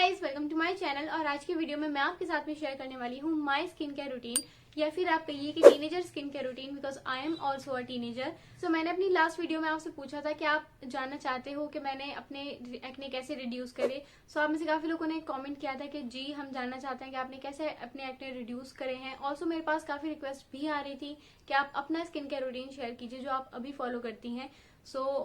Guys, welcome to my channel. और आज की वीडियो में मैं आपके साथ में शेयर करने वाली हूँ माय स्किन केयर रूटीन, या फिर आप कहिए कि teenager skin care routine, because I am also a teenager. So मैंने अपनी लास्ट वीडियो में आपसे पूछा था कि आप जानना चाहते हो कि मैंने अपने एक्ने कैसे रिड्यूस करे। सो आप में से काफी लोगों ने कमेंट किया था कि जी हम जानना चाहते हैं कि आपने कैसे अपने एक्ने रिड्यूस करे हैं। ऑल्सो मेरे पास काफी रिक्वेस्ट भी आ रही थी कि आप अपना स्किन केयर रूटीन शेयर कीजिए जो आप अभी फॉलो करती हैं।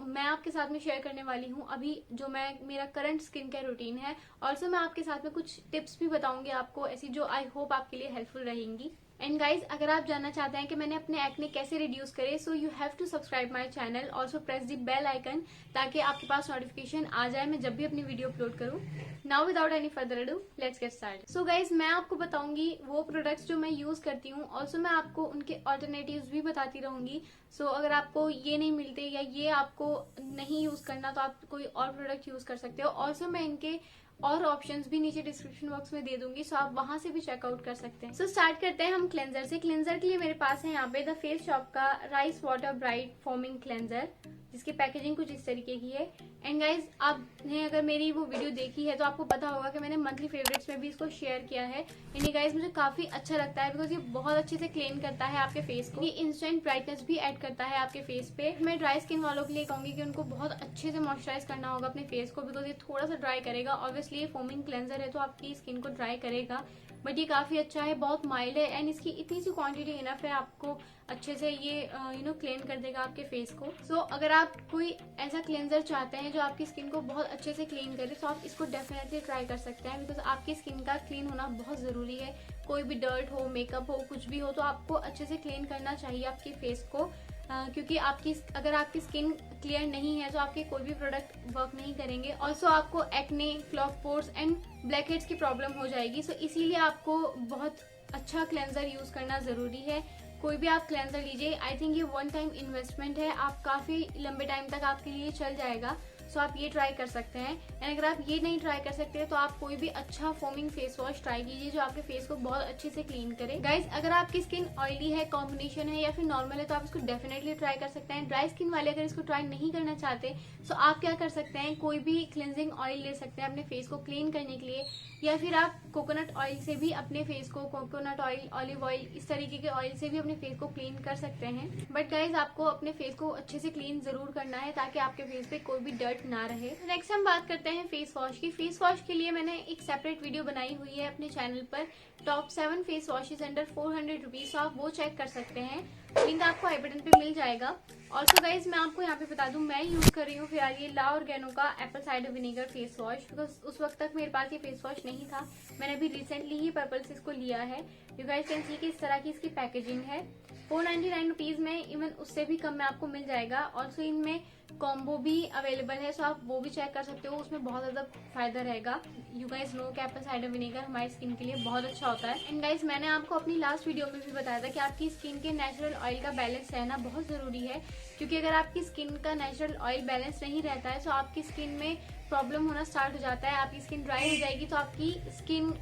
मैं आपके साथ में शेयर करने वाली हूँ अभी जो मेरा करंट स्किन केयर रूटीन है। ऑल्सो मैं आपके साथ में कुछ टिप्स भी बताऊंगी आपको ऐसी, जो आई होप आपके लिए हेल्पफुल रहेंगी। एंड गाइज, अगर आप जानना चाहते हैं कि मैंने अपने एक्ने कैसे रिड्यूस करे, so you have to subscribe my channel, also press the bell icon, ताकि आपके पास नोटिफिकेशन आ जाए मैं जब भी अपनी वीडियो अपलोड करूँ। Now without any further ado, let's get started. So guys, मैं आपको बताऊंगी वो प्रोडक्ट्स जो मैं यूज करती हूँ। ऑल्सो मैं आपको उनके ऑल्टरनेटिव्स भी बताती रहूंगी। अगर आपको ये नहीं मिलते या ये आपको नहीं यूज करना, तो आप कोई और प्रोडक्ट यूज कर सकते हो। ऑल्सो मैं इनके और ऑप्शंस भी नीचे डिस्क्रिप्शन बॉक्स में दे दूंगी, सो आप वहां से भी चेकआउट कर सकते हैं। स्टार्ट करते हैं हम क्लेंजर से। क्लेंजर के लिए मेरे पास है यहाँ पे द फेस शॉप का rice water bright foaming cleanser, जिसकी पैकेजिंग कुछ इस तरीके की है। एंड गाइज, आपने अगर मेरी वो वीडियो देखी है तो आपको पता होगा कि मैंने मंथली फेवरेट्स में भी इसको शेयर किया है। एंड गाइज, मुझे काफी अच्छा लगता है बिकॉज ये बहुत अच्छे से क्लीन करता है आपके फेस को। ये इंस्टेंट ब्राइटनेस भी ऐड करता है आपके फेस पे। मैं ड्राई स्किन वालों के लिए कहूंगी कि उनको बहुत अच्छे से मॉइस्चराइज करना होगा अपने फेस को, बिकॉज ये थोड़ा सा ड्राई करेगा। ऑब्वियसली ये फोमिंग क्लेंजर है तो आपकी स्किन को ड्राई करेगा, बट ये काफी अच्छा है, बहुत माइल्ड है। एंड इसकी इतनी सी क्वांटिटी इनफ है, आपको अच्छे से ये क्लीन कर देगा आपके फेस को। अगर आप कोई ऐसा क्लेंजर चाहते हैं जो आपकी स्किन को बहुत अच्छे से क्लीन करे, तो आप इसको डेफिनेटली ट्राई कर सकते हैं, बिकॉज आपकी स्किन का क्लीन होना बहुत जरूरी है। कोई भी डर्ट हो, मेकअप हो, कुछ भी हो, तो आपको अच्छे से क्लीन करना चाहिए आपके फेस को। क्योंकि अगर आपकी स्किन क्लियर नहीं है तो आपके कोई भी प्रोडक्ट वर्क नहीं करेंगे। ऑल्सो आपको acne, clog pores and black heads की प्रॉब्लम हो जाएगी। इसीलिए आपको बहुत अच्छा क्लेंजर यूज करना जरूरी है। कोई भी आप क्लेंजर लीजिए, आई थिंक ये वन टाइम इन्वेस्टमेंट है, आप काफी लंबे टाइम तक आपके लिए चल जाएगा। आप ये ट्राई कर सकते हैं। एंड अगर आप ये नहीं ट्राई कर सकते तो आप कोई भी अच्छा फोमिंग फेस वॉश ट्राई कीजिए जो आपके फेस को बहुत अच्छे से क्लीन करे। गाइज, अगर आपकी स्किन ऑयली है, कॉम्बिनेशन है या फिर नॉर्मल है, तो आप इसको डेफिनेटली ट्राई कर सकते हैं। ड्राई स्किन वाले अगर इसको ट्राई नहीं करना चाहते तो आप क्या कर सकते हैं, कोई भी क्लिनजिंग ऑयल ले सकते हैं अपने फेस को क्लीन करने के लिए, या फिर आप कोकोनट ऑयल से भी अपने फेस को, कोकोनट ऑयल, ऑलिव ऑयल, इस तरीके के ऑयल से भी अपने फेस को क्लीन कर सकते हैं। बट गाइज, आपको अपने फेस को अच्छे से क्लीन जरूर करना है ताकि आपके फेस पे कोई भी डर्ट ना रहे। नेक्स्ट हम बात करते हैं फेस वॉश की। फेस वॉश के लिए मैंने एक सेपरेट वीडियो बनाई हुई है अपने चैनल पर, top 7 face washes under 400 rupees, आप वो चेक कर सकते हैं। लिंक आपको आई बटन पे मिल जाएगा। ऑल्सो गाइज, मैं आपको यहाँ पे बता दूं, मैं यूज कर रही हूँ फिलहाल ये ऑर्गेनो का Apple cider vinegar face wash, because उस वक्त तक मेरे पास ये फेस वॉश नहीं था। मैंने अभी रिसेंटली ही पर्पल से इसको लिया है। यू गाइज कैन सी कि इस तरह की इसकी पैकेजिंग है। 499 रुपीज में, इवन उससे भी कम में आपको मिल जाएगा। ऑल्सो इनमें कॉम्बो भी अवेलेबल है, सो आप वो भी चेक कर सकते हो, उसमें बहुत ज्यादा फायदा रहेगा। यू गाइज नो कि एप्पल साइडर विनेगर हमारी स्किन के लिए बहुत अच्छा होता है। एंड गाइज, मैंने आपको अपनी लास्ट वीडियो में भी बताया था कि आपकी स्किन के नेचुरल ऑयल का बैलेंस रहना बहुत जरूरी है, क्योंकि अगर आपकी स्किन का नेचुरल ऑयल बैलेंस नहीं रहता है तो आपकी स्किन में प्रॉब्लम होना स्टार्ट हो जाता है। आपकी स्किन ड्राई हो जाएगी तो आपकी स्किन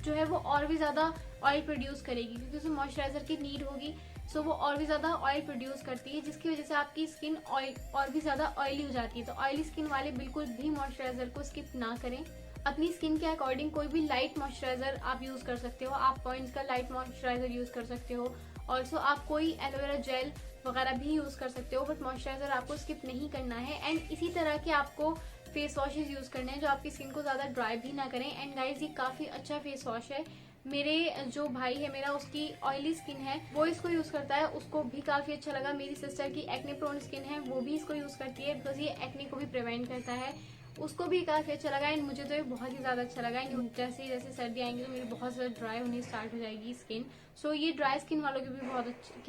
जो है वो और भी ज्यादा ऑयल प्रोड्यूस करेगी, क्योंकि उसमें मॉइस्चराइजर की नीड होगी। वो और भी ज्यादा ऑयल प्रोड्यूस करती है, जिसकी वजह से आपकी स्किन ऑयल और भी ज्यादा ऑयली हो जाती है। तो ऑयली स्किन वाले बिल्कुल भी मॉइस्चराइजर को स्किप ना करें। अपनी स्किन के अकॉर्डिंग कोई भी लाइट मॉइस्चराइजर आप यूज कर सकते हो। आप पॉइंट्स का लाइट मॉइस्चराइजर यूज कर सकते हो। ऑल्सो आप कोई एलोवेरा जेल वगैरह भी यूज कर सकते हो, बट मॉइस्चराइजर आपको स्किप नहीं करना है। एंड इसी तरह के आपको फेस वॉशेज यूज करने हैं जो आपकी स्किन को ज्यादा ड्राई भी ना करें। एंड गाइज, ये काफी अच्छा फेस वॉश है। मेरे जो भाई है मेरा, उसकी ऑयली स्किन है, वो इसको यूज करता है, उसको भी काफी अच्छा लगा। मेरी सिस्टर की एक्ने प्रोन स्किन है, वो भी इसको यूज करती है, बिकॉज ये एक्ने को भी प्रिवेंट करता है, उसको भी काफी अच्छा लगा। एंड मुझे तो ये बहुत ही ज्यादा अच्छा लगा। जैसे जैसे सर्दी आएंगी तो मेरी बहुत ज्यादा ड्राई होनी स्टार्ट हो जाएगी स्किन। ये ड्राई स्किन वालों के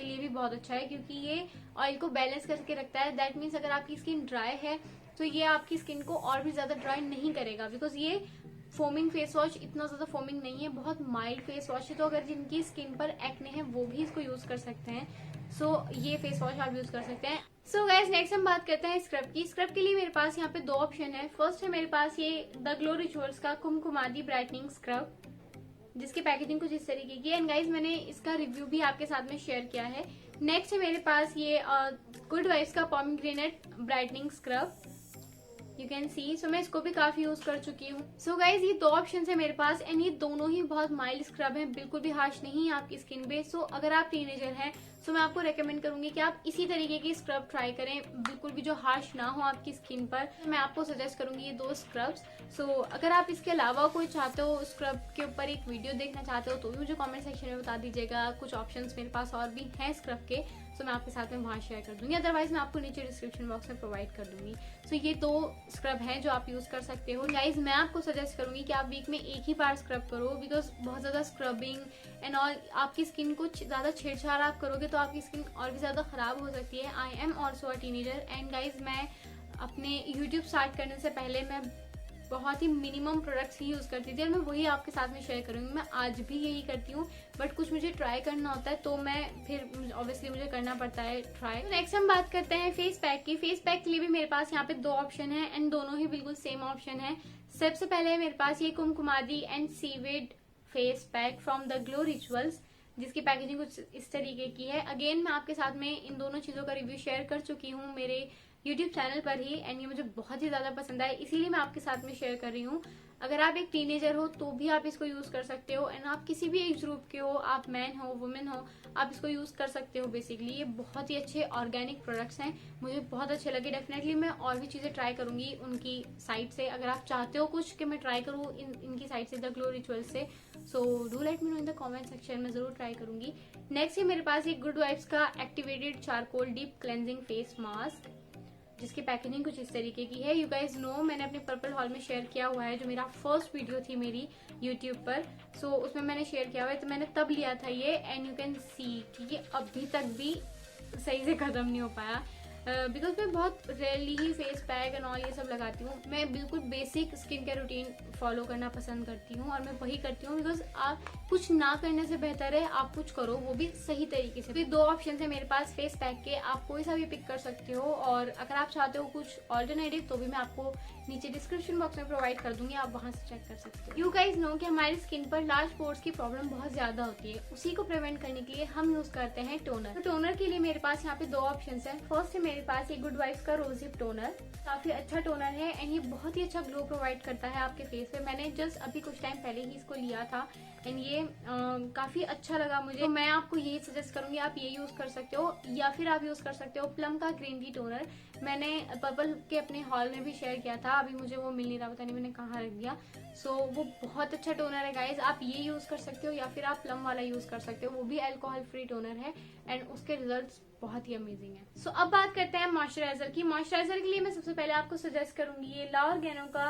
लिए भी बहुत अच्छा है, क्योंकि ये ऑयल को बैलेंस करके रखता है। दैट मीन्स अगर आपकी स्किन ड्राई है तो ये आपकी स्किन को और भी ज्यादा ड्राई नहीं करेगा, बिकॉज ये फोमिंग फेस वॉश इतना ज्यादा फोमिंग नहीं है, बहुत माइल्ड फेस वॉश है। तो अगर जिनकी स्किन पर एक्ने है वो भी इसको यूज कर सकते हैं। ये फेस वॉश आप यूज कर सकते हैं। गाइस, नेक्स्ट हम बात करते हैं स्क्रब की। स्क्रब के लिए मेरे पास यहाँ पे 2 ऑप्शन है। फर्स्ट है मेरे पास ये द ग्लो रिचुअल्स का कुमकुमादी ब्राइटनिंग स्क्रब, जिसकी पैकेजिंग कुछ इस तरीके की है। एंड गाइस, मैंने इसका रिव्यू भी आपके साथ में शेयर किया है। नेक्स्ट है मेरे पास ये गुड वाइब्स का pomegranate brightening scrub. You can see. So मैं इसको भी काफी यूज कर चुकी हूँ। सो गाइज ये दो ऑप्शन है मेरे पास एंड ये दोनों ही बहुत माइल्ड स्क्रब हैं, बिल्कुल भी हार्श नहीं है आपकी स्किन पे। सो अगर आप टीनेजर हैं तो मैं आपको रेकमेंड करूंगी कि आप इसी तरीके की स्क्रब ट्राई करें, बिल्कुल भी जो हार्श ना हो आपकी स्किन पर। मैं आपको सजेस्ट करूंगी ये दो स्क्रब्स। सो अगर आप इसके अलावा कोई चाहते हो स्क्रब के ऊपर एक वीडियो देखना चाहते हो तो भी मुझे कमेंट सेक्शन में बता दीजिएगा। कुछ ऑप्शंस मेरे पास और भी हैं स्क्रब के, सो मैं आपके साथ में वहाँ शेयर कर दूंगी, अदरवाइज मैं आपको नीचे डिस्क्रिप्शन बॉक्स में प्रोवाइड कर दूंगी। सो ये दो स्क्रब हैं जो आप यूज कर सकते हो। गाइज मैं आपको सजेस्ट करूंगी कि आप वीक में एक ही बार स्क्रब करो, बिकॉज बहुत ज्यादा स्क्रबिंग एंड ऑल आपकी स्किन को ज्यादा छेड़छाड़ आप करोगे तो आपकी स्किन और भी ज्यादा खराब हो सकती है। आई am also a teenager and guys मैं अपने यूट्यूब स्टार्ट करने से पहले मैं बहुत ही मिनिमम प्रोडक्ट्स ही यूज करती थी और मैं वही आपके साथ में शेयर करूंगी। मैं आज भी यही करती हूँ, बट कुछ मुझे ट्राई करना होता है तो मैं फिर ऑब्वियसली मुझे करना पड़ता है ट्राई। नेक्स्ट हम बात करते हैं फेस पैक की। फेस पैक के लिए भी मेरे पास यहाँ पे दो ऑप्शन है एंड दोनों ही बिल्कुल सेम ऑप्शन है। सबसे पहले मेरे पास ये Kumkumadi and seaweed face pack from the glow rituals, जिसकी पैकेजिंग कुछ इस तरीके की है। अगेन मैं आपके साथ में इन दोनों चीजों का रिव्यू शेयर कर चुकी हूँ मेरे यूट्यूब चैनल पर ही एंड ये मुझे बहुत ही ज्यादा पसंद आया, इसीलिए मैं आपके साथ में शेयर कर रही हूँ। अगर आप एक टीनेजर हो तो भी आप इसको यूज कर सकते हो एंड आप किसी भी एज ग्रुप के हो, आप मैन हो वुमेन हो, आप इसको यूज कर सकते हो। बेसिकली ये बहुत ही अच्छे ऑर्गेनिक प्रोडक्ट्स हैं, मुझे बहुत अच्छे लगे। डेफिनेटली मैं और भी चीजें ट्राई करूंगी उनकी साइट से। अगर आप चाहते हो कुछ कि मैं ट्राई करूँ इनकी साइट से, द ग्लो रिचुअल से, so do let me know in the comment section में, जरूर ट्राई करूंगी। नेक्स्ट है मेरे पास एक गुड वाइब्स का activated charcoal deep cleansing face mask, जिसकी पैकेजिंग कुछ इस तरीके की है। यू गाइज नो मैंने अपने पर्पल हॉल में शेयर किया हुआ है, जो मेरा फर्स्ट वीडियो थी मेरी यूट्यूब पर। सो उसमें मैंने शेयर किया हुआ है, तो मैंने तब लिया था ये एंड यू कैन सी कि ये अभी तक भी सही से खत्म नहीं हो पाया, बिकॉज मैं बहुत rarely he face pack and all ये सब लगाती हूँ। मैं बिल्कुल basic skin care routine follow करना पसंद करती हूँ और मैं वही करती हूँ, बिकॉज आप कुछ ना करने से बेहतर है आप कुछ करो, वो भी सही तरीके से। तो दो ऑप्शन है मेरे पास फेस पैक के, आप कोई सा भी पिक कर सकते हो और अगर आप चाहते हो कुछ ऑल्टरनेटिव तो भी मैं आपको नीचे डिस्क्रिप्शन बॉक्स में प्रोवाइड कर दूंगी, आप वहां से चेक कर सकते हो। यू गाइज नो कि हमारी स्किन पर लार्ज पोर्स की प्रॉब्लम बहुत ज्यादा होती है, उसी को प्रिवेंट करने के लिए हम यूज करते हैं टोनर। तो टोनर के लिए मेरे पास यहाँ पे दो ऑप्शन है। फर्स्ट है मेरे पास ये गुड वाइब्स का रोजिप टोनर, काफी अच्छा टोनर है एंड ये बहुत ही अच्छा ग्लो प्रोवाइड करता है आपके फेस पे। मैंने जस्ट अभी कुछ टाइम पहले ही इसको लिया था एंड ये काफी अच्छा लगा मुझे, तो मैं आपको यही सजेस्ट करूंगी आप ये यूज कर सकते हो, या फिर आप यूज कर सकते हो प्लम का ग्रीन टी टोनर। मैंने पर्पल के अपने हॉल में भी शेयर किया था, अभी मुझे वो मिल नहीं रहा, पता नहीं मैंने कहाँ रख दिया। सो वो बहुत अच्छा टोनर है गाइज, आप ये यूज कर सकते हो या फिर आप प्लम वाला यूज कर सकते हो, वो भी अल्कोहल फ्री टोनर है एंड उसके रिजल्ट्स बहुत ही अमेजिंग है। सो अब बात करते हैं मॉइस्चराइजर की। मॉइस्चराइजर के लिए मैं सबसे पहले आपको सजेस्ट करूंगी ये ऑर्गेनो का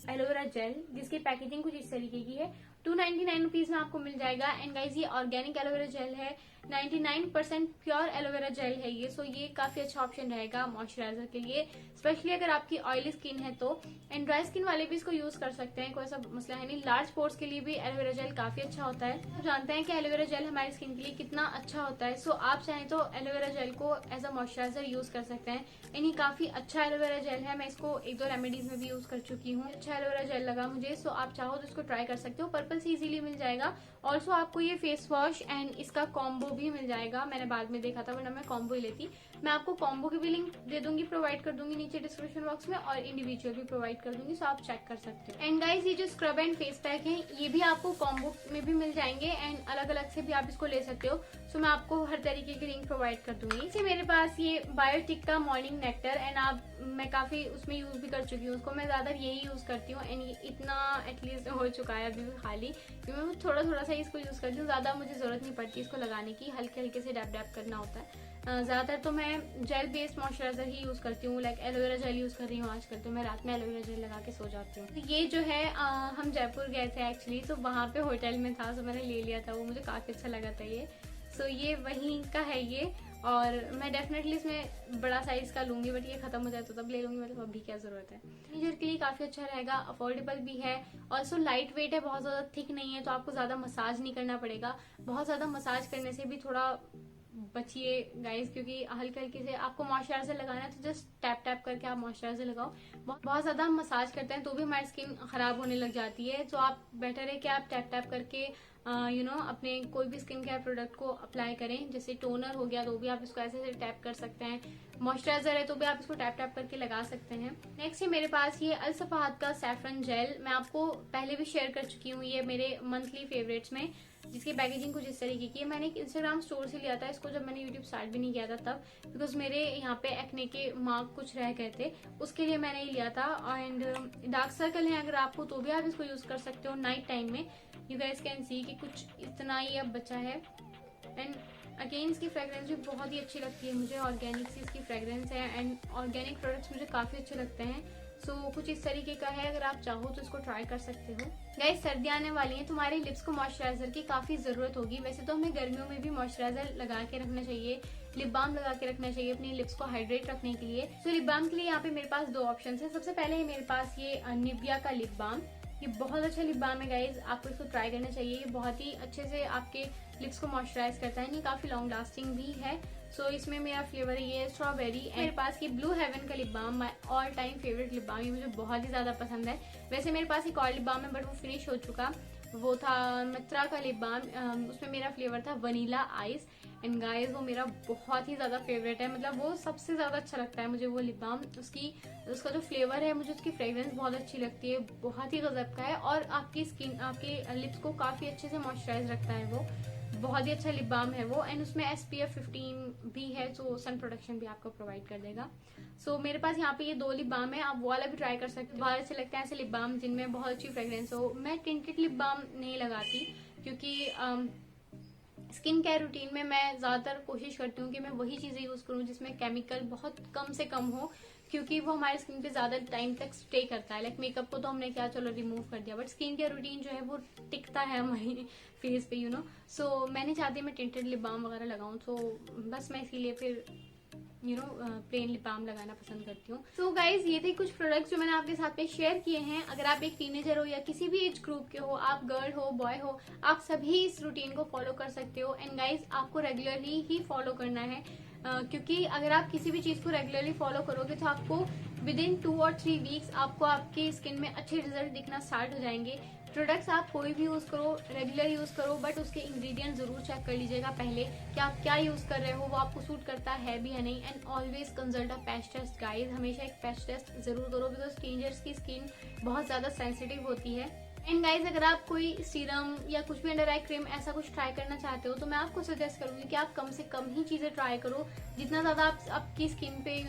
एलोवेरा जेल, जिसकी पैकेजिंग कुछ इस तरीके की है। 299 रुपीज में आपको मिल जाएगा एंड गाइज ये ऑर्गेनिक एलोवेरा जेल है, 99% प्योर एलोवेरा जेल है ये। सो ये काफी अच्छा ऑप्शन रहेगा मॉइस्चराइजर के लिए, स्पेशली अगर आपकी ऑयली स्किन है तो। एंड ड्राई स्किन वाले भी इसको यूज कर सकते हैं, कोई ऐसा मसला है नहीं। लार्ज पोर्स के लिए भी एलोवेरा जेल काफी अच्छा होता है। आप जानते हैं कि एलोवेरा जेल हमारी स्किन के लिए कितना अच्छा होता है। सो आप चाहें तो एलोवेरा जेल को एज अ मॉइस्चराइजर यूज कर सकते हैं एंड ये काफी अच्छा एलोवेरा जेल है। मैं इसको एक दो रेमेडीज में भी यूज कर चुकी हूँ, अच्छा एलोवेरा जेल लगा मुझे। सो आप चाहो तो इसको ट्राई कर सकते हो, पर्पल से इजीली मिल जाएगा। ऑल्सो आपको ये फेस वॉश एंड इसका कॉम्बो भी मिल जाएगा, मैंने बाद में देखा था वरना मैं कॉम्बो ही लेती। मैं आपको कॉम्बो की भी लिंक दे दूंगी, प्रोवाइड कर दूंगी नीचे डिस्क्रिप्शन बॉक्स में, और इंडिविजुअल भी प्रोवाइड कर दूंगी, सो आप चेक कर सकते हो। एंड गाइज ये जो स्क्रब एंड फेस पैक है ये भी आपको कॉम्बो में भी मिल जाएंगे एंड अलग अलग से भी आप इसको ले सकते हो। सो मैं आपको हर तरीके की लिंक प्रोवाइड कर दूंगी। इसे मेरे पास ये बायोटिक का मॉर्निंग नेक्टर एंड मैं काफी उसमें यूज भी कर चुकी हूँ उसको, मैं ज्यादा यही यूज करती हूँ एंड ये इतना एटलीस्ट हो चुका है अभी भी खाली, क्योंकि मैं थोड़ा थोड़ा सा इसको यूज करती हूँ, ज्यादा मुझे जरूरत नहीं पड़ती इसको लगाने की, हल्के हल्के से डैप डैप करना होता है। ज्यादातर तो मैं जेल बेस्ड मॉइस्चराइजर ही यूज करती हूँ, लाइक एलोवेरा जेल यूज कर रही हूँ आजकल, तो मैं रात में एलोवेरा जेल लगा के सो जाती हूँ। तो ये जो है हम जयपुर गए थे एक्चुअली, तो वहाँ पे होटल में था, तो मैंने ले लिया था, वो मुझे काफी अच्छा लगा था ये। सो ये वहीं का है ये, और मैं डेफिनेटली इसमें बड़ा साइज का लूंगी, बट ये खत्म हो जाए तो तब ले लूंगी, मतलब अभी क्या जरूरत है। टीनेजर के लिए काफी अच्छा रहेगा, अफोर्डेबल भी है, ऑल्सो लाइट वेट है, बहुत ज्यादा थिक नहीं है, तो आपको ज्यादा मसाज नहीं करना पड़ेगा। बहुत ज्यादा मसाज करने से भी थोड़ा बचिए गाइस, क्योंकि हल्के हल्के से आपको मॉइस्चराइजर लगाना है तो जस्ट टैप टैप करके आप मॉइस्चराइजर लगाओ। बहुत ज्यादा हम मसाज करते हैं तो भी हमारी स्किन खराब होने लग जाती है, तो आप बेटर है कि आप टैप टैप करके अपने कोई भी स्किन केयर प्रोडक्ट को अप्लाई करें। जैसे टोनर हो गया तो भी आप इसको ऐसे ऐसे टैप कर सकते हैं, मॉइस्चराइजर है तो भी आप इसको टैप टैप करके लगा सकते हैं। नेक्स्ट है मेरे पास ये अल सफाहत का सैफरन जेल। मैं आपको पहले भी शेयर कर चुकी हूँ ये मेरे मंथली फेवरेट्स में, जिसकी पैकेजिंग कुछ इस तरीके की है। मैंने एक इंस्टाग्राम स्टोर से लिया था इसको, जब मैंने यूट्यूब स्टार्ट भी नहीं किया था तब, बिकॉज मेरे यहाँ पे एक्ने के मार्क कुछ रह गए थे, उसके लिए मैंने ये लिया था। एंड डार्क सर्कल है अगर आपको तो भी आप इसको यूज कर सकते हो नाइट टाइम में। यू गाइस कैन सी कि कुछ इतना ही अब बचा है। एंड अगेन इसकी फ्रेग्रेंस भी बहुत ही अच्छी लगती है मुझे, ऑर्गेनिक सी इसकी फ्रेग्रेंस है एंड ऑर्गेनिक प्रोडक्ट्स मुझे काफी अच्छे लगते हैं। सो कुछ इस तरीके का है, अगर आप चाहो तो इसको ट्राई कर सकते हो। गाइस सर्दियां आने वाली हैं, तुम्हारे लिप्स को मॉइस्चराइजर की काफी जरूरत होगी। वैसे तो हमें गर्मियों में भी मॉइस्चराइजर लगा के रखना चाहिए, लिप बाम लगा के रखना चाहिए अपने लिप्स को हाइड्रेट रखने के लिए। तो लिप बाम के लिए यहाँ पे मेरे पास 2 ऑप्शन है। सबसे पहले है मेरे पास ये निविया का लिप बाम। ये बहुत अच्छा लिप बाम है गाइज, आपको इसको ट्राई करना चाहिए। ये बहुत ही अच्छे से आपके लिप्स को मॉइस्चराइज करता है, ये काफी लॉन्ग लास्टिंग भी है। सो इसमें मेरा फ्लेवर है ये स्ट्रॉबेरी। मेरे पास ये ब्लू हेवन का lip balm, my all time favourite lip balm, ये मुझे बहुत ही ज्यादा पसंद है। वैसे मेरे पास एक और लिप बाम है बट वो फिनिश हो चुका, वो था मित्रा का लिप बाम। उसमें मेरा फ्लेवर था वनीला आइस। एंड गाइस वो मेरा बहुत ही ज्यादा फेवरेट है, मतलब वो सबसे ज्यादा अच्छा लगता है मुझे वो लिप बाम। उसका जो फ्लेवर है, मुझे उसकी फ्रेग्रेंस बहुत अच्छी लगती है, बहुत ही गजब का है और आपकी स्किन, आपके लिप्स को काफी अच्छे से मॉइस्चराइज रखता है। वो बहुत ही अच्छा लिप बाम है वो। एंड उसमें SPF 15 भी है, सो सन प्रोटेक्शन भी आपको प्रोवाइड कर देगा। सो मेरे पास यहाँ पे ये 2 लिप बाम है, आप वो वाला भी ट्राई कर सकते हो। बहुत अच्छे लगते हैं ऐसे लिप बाम जिनमें बहुत अच्छी फ्रेग्रेंस हो। मैं टिंटेड लिप बाम नहीं लगाती क्योंकि स्किन केयर रूटीन में मैं ज्यादातर कोशिश करती हूँ कि मैं वही चीजें यूज करूँ जिसमें केमिकल बहुत कम से कम हो, क्योंकि वो हमारे स्किन पे ज्यादा टाइम तक स्टे करता है। लाइक मेकअप को तो हमने क्या चलो रिमूव कर दिया, बट स्किन केयर रूटीन जो है वो टिकता है हमारे फेस पे, सो मैं नहीं चाहती मैं टिंटेड लिप बाम वगैरह लगाऊं। सो बस मैं इसीलिए फिर प्लेन लिप बाम लगाना पसंद करती हूँ। सो गाइज ये थे कुछ प्रोडक्ट्स जो मैंने आपके साथ में शेयर किए हैं। अगर आप एक टीनेजर हो या किसी भी एज ग्रुप के हो, आप गर्ल हो बॉय हो, आप सभी इस रूटीन को फॉलो कर सकते हो। एंड गाइज आपको रेगुलरली ही फॉलो करना है, क्योंकि अगर आप किसी भी चीज को रेगुलरली फॉलो करोगे तो आपको विद इन 2 और 3 वीक्स आपको आपकी स्किन में अच्छे रिजल्ट दिखना स्टार्ट हो जाएंगे। प्रोडक्ट्स आप कोई भी यूज करो, रेगुलर यूज करो, बट उसके इंग्रेडिएंट जरूर चेक कर लीजिएगा पहले कि आप क्या यूज कर रहे हो, वो आपको सूट करता है भी या नहीं। And always consult a patch test guys, हमेशा एक पैच टेस्ट जरूर करो, बिकॉज टीनेजर्स की स्किन बहुत ज्यादा सेंसिटिव होती है। एंड गाइज अगर आप कोई सीरम या कुछ भी अंडर आई क्रीम ऐसा कुछ ट्राई करना चाहते हो तो मैं आपको सजेस्ट करूंगी कि आप कम से कम ही चीजें ट्राई करो। जितना ज्यादा आप आपकी स्किन पे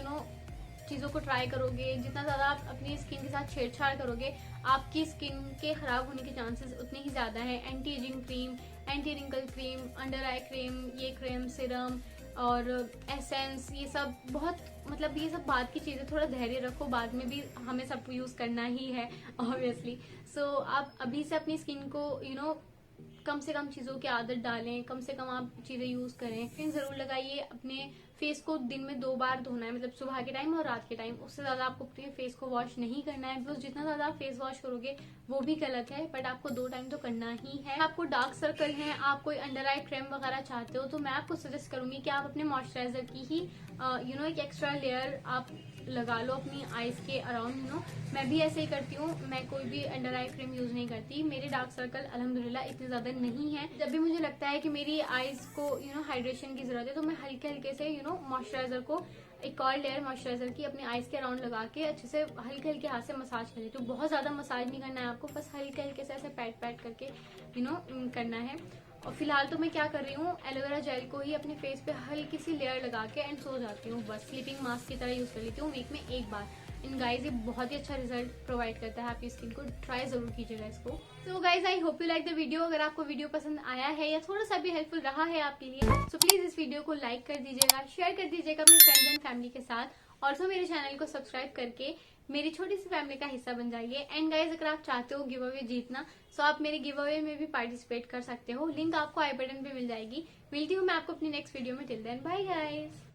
चीजों को ट्राई करोगे, जितना ज्यादा आप अपनी स्किन के साथ छेड़छाड़ करोगे, आपकी स्किन के खराब होने के चांसेस उतने ही ज्यादा है। Anti ageing cream, anti wrinkle cream, under eye cream, ये क्रीम, सीरम और एसेंस, ये सब बहुत ये सब बाद की चीजें, थोड़ा धैर्य रखो, बाद में भी हमें सब यूज करना ही है ऑब्वियसली। सो आप अभी से अपनी स्किन को कम से कम चीजों की आदत डालें, कम से कम आप चीजें यूज करें। क्रीम जरूर लगाइए। अपने फेस को दिन में 2 बार धोना है, मतलब सुबह के टाइम और रात के टाइम। उससे ज्यादा आपको अपने फेस को वॉश नहीं करना है, बिकॉज जितना ज्यादा आप फेस वॉश करोगे वो भी गलत है, बट आपको 2 टाइम तो करना ही है। आपको डार्क सर्कल है, आप कोई अंडर आई क्रीम वगैरह चाहते हो तो मैं आपको सजेस्ट करूंगी कि आप अपने मॉइस्चराइजर की ही एक एक्स्ट्रा लेयर आप लगा लो अपनी आईज के अराउंड। मैं भी ऐसे ही करती हूँ, मैं कोई भी अंडर आई क्रीम यूज नहीं करती। मेरे डार्क सर्कल अल्हम्दुलिल्लाह इतने ज्यादा नहीं है। जब भी मुझे लगता है कि मेरी आईज को हाइड्रेशन की जरूरत है तो मैं हल्के हल्के से मॉइस्चराइजर को, एक और लेयर मॉइस्चराइजर की अपने आईज के अराउंड लगा के अच्छे से हल्के हल्के हाथ से मसाज कर लेती हूँ। बहुत ज्यादा मसाज नहीं करना है आपको, बस हल्के हल्के से ऐसे पैट पैट करके करना है। और फिलहाल तो मैं क्या कर रही हूँ, एलोवेरा जेल को ही अपने फेस पे हल्की सी लेयर लगा के एंड सो जाती हूँ। बस स्लीपिंग मास्क की तरह यूज कर लेती हूँ वीक में 1 बार। इन गाइज ये बहुत ही अच्छा रिजल्ट प्रोवाइड करता है आपकी स्किन को, ट्राई जरूर कीजिएगा इसको। So guys I hope you like the video. अगर आपको वीडियो पसंद आया है या थोड़ा सा भी हेल्पफुल रहा है आपके लिए, सो प्लीज इस वीडियो को लाइक कर दीजिएगा, शेयर कर दीजिएगा अपने फ्रेंड्स एंड फैमिली के साथ। ऑल्सो मेरे चैनल को सब्सक्राइब करके मेरी छोटी सी फैमिली का हिस्सा बन जाइए। एंड गाइज अगर आप चाहते हो गिव अवे जीतना, सो आप मेरे गिव अवे में भी पार्टिसिपेट कर सकते हो। लिंक आपको आई बटन पे मिल जाएगी। मिलती हूँ मैं आपको अपनी नेक्स्ट वीडियो में। Till then bye guys.